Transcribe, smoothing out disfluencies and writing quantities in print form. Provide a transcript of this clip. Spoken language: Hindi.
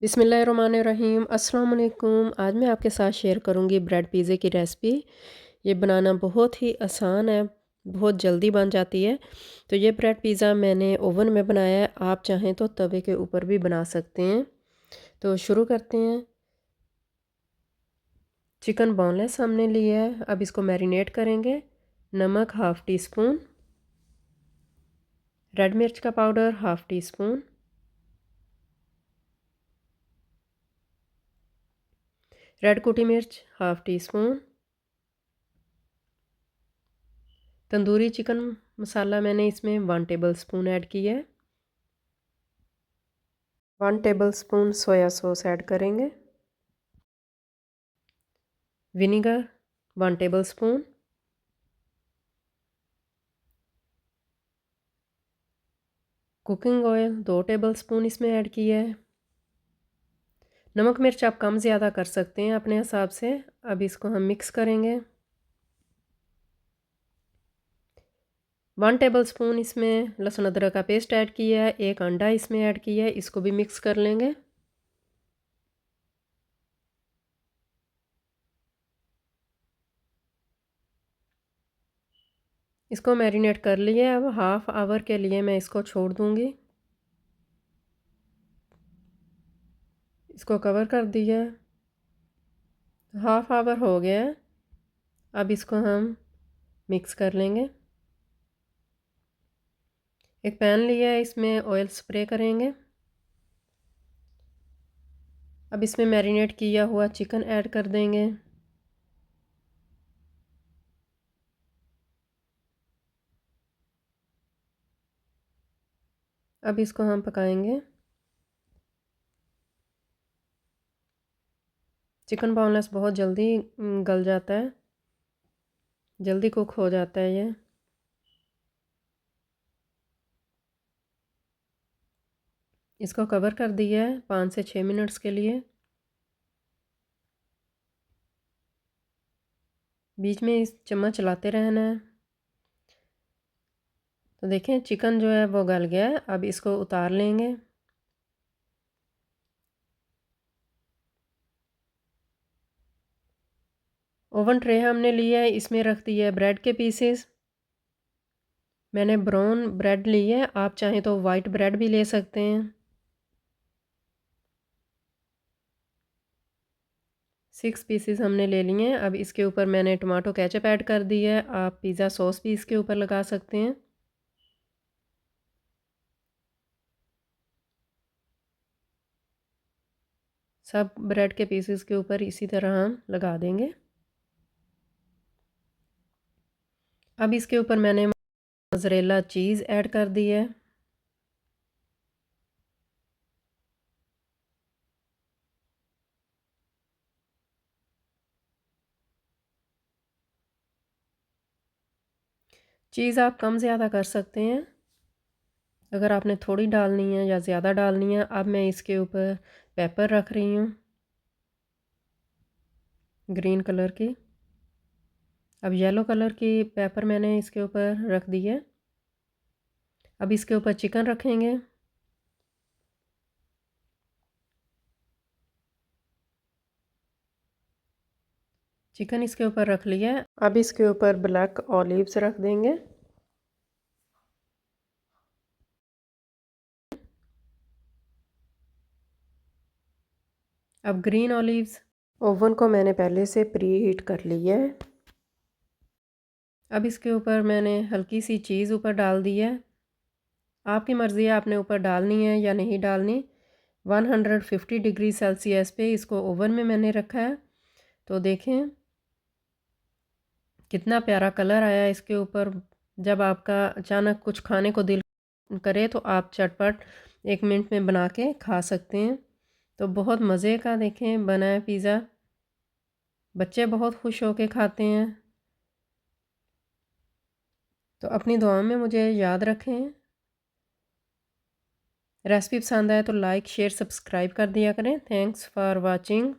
बिस्मिल्लाहिर्रहमानिर्रहीम अस्सलाम वालेकुम। आज मैं आपके साथ शेयर करूंगी ब्रेड पिज़्ज़े की रेसिपी। ये बनाना बहुत ही आसान है, बहुत जल्दी बन जाती है। तो ये ब्रेड पिज़्ज़ा मैंने ओवन में बनाया है, आप चाहें तो तवे के ऊपर भी बना सकते हैं। तो शुरू करते हैं। चिकन बोनलेस हमने लिया है, अब इसको मैरिनेट करेंगे। नमक हाफ़ टी स्पून, रेड मिर्च का powder half teaspoon, red कुटी मिर्च half teaspoon, tandoori chicken masala मैंने इसमें 1 टेबल स्पून ऐड किया है। 1 tablespoon soya sauce add करेंगे। Vinegar 1 tablespoon, cooking oil 2 tablespoon इसमें ऐड किया है। नमक मिर्च आप कम ज़्यादा कर सकते हैं अपने हिसाब से। अब इसको हम मिक्स करेंगे। 1 टेबल स्पून इसमें लहसुन अदरक का पेस्ट ऐड किया है। 1 अंडा इसमें ऐड किया है, इसको भी मिक्स कर लेंगे। इसको मैरिनेट कर लिए। अब हाफ़ आवर के लिए मैं इसको छोड़ दूँगी। इसको कवर कर दिया। हाफ़ आवर हो गया है। अब इसको हम मिक्स कर लेंगे। एक पैन लिया है, इसमें ऑयल स्प्रे करेंगे। अब इसमें मैरिनेट किया हुआ चिकन ऐड कर देंगे। अब इसको हम पकाएंगे। चिकन बोनलेस बहुत जल्दी गल जाता है, जल्दी कुक हो जाता है ये। इसको कवर कर दिया है 5 से 6 मिनट्स के लिए। बीच में इस चम्मच चलाते रहना है। तो देखें चिकन जो है वो गल गया है। अब इसको उतार लेंगे। ओवन ट्रे हमने लिया है, इसमें रख दिया है ब्रेड के पीसेस। मैंने ब्राउन ब्रेड ली है, आप चाहें तो वाइट ब्रेड भी ले सकते हैं। 6 पीसेस हमने ले लिए हैं। अब इसके ऊपर मैंने टमाटो केचप ऐड कर दिया है, आप पिज़्ज़ा सॉस भी इसके ऊपर लगा सकते हैं। सब ब्रेड के पीसेस के ऊपर इसी तरह हम लगा देंगे। अब इसके ऊपर मैंने मोज़रेला चीज़ ऐड कर दी है। चीज़ आप कम ज़्यादा कर सकते हैं अगर आपने थोड़ी डालनी है या ज़्यादा डालनी है। अब मैं इसके ऊपर पेपर रख रही हूँ, ग्रीन कलर की। अब येलो कलर की पेपर मैंने इसके ऊपर रख दी है। अब इसके ऊपर चिकन रखेंगे। चिकन इसके ऊपर रख लिया है। अब इसके ऊपर ब्लैक ऑलिव्स रख देंगे। अब ग्रीन ऑलिव्स। ओवन को मैंने पहले से प्री हीट कर लिया है। अब इसके ऊपर मैंने हल्की सी चीज़ ऊपर डाल दी है। आपकी मर्ज़ी है आपने ऊपर डालनी है या नहीं डालनी। 150 डिग्री सेल्सियस पे इसको ओवन में मैंने रखा है। तो देखें कितना प्यारा कलर आया है इसके ऊपर। जब आपका अचानक कुछ खाने को दिल करे तो आप चटपट 1 मिनट में बना के खा सकते हैं। तो बहुत मज़े का देखें बना है पिज़्ज़ा। बच्चे बहुत खुश होके खाते हैं। तो अपनी दुआओं में मुझे याद रखें। रेसिपी पसंद आए तो लाइक शेयर सब्सक्राइब कर दिया करें। Thanks for watching.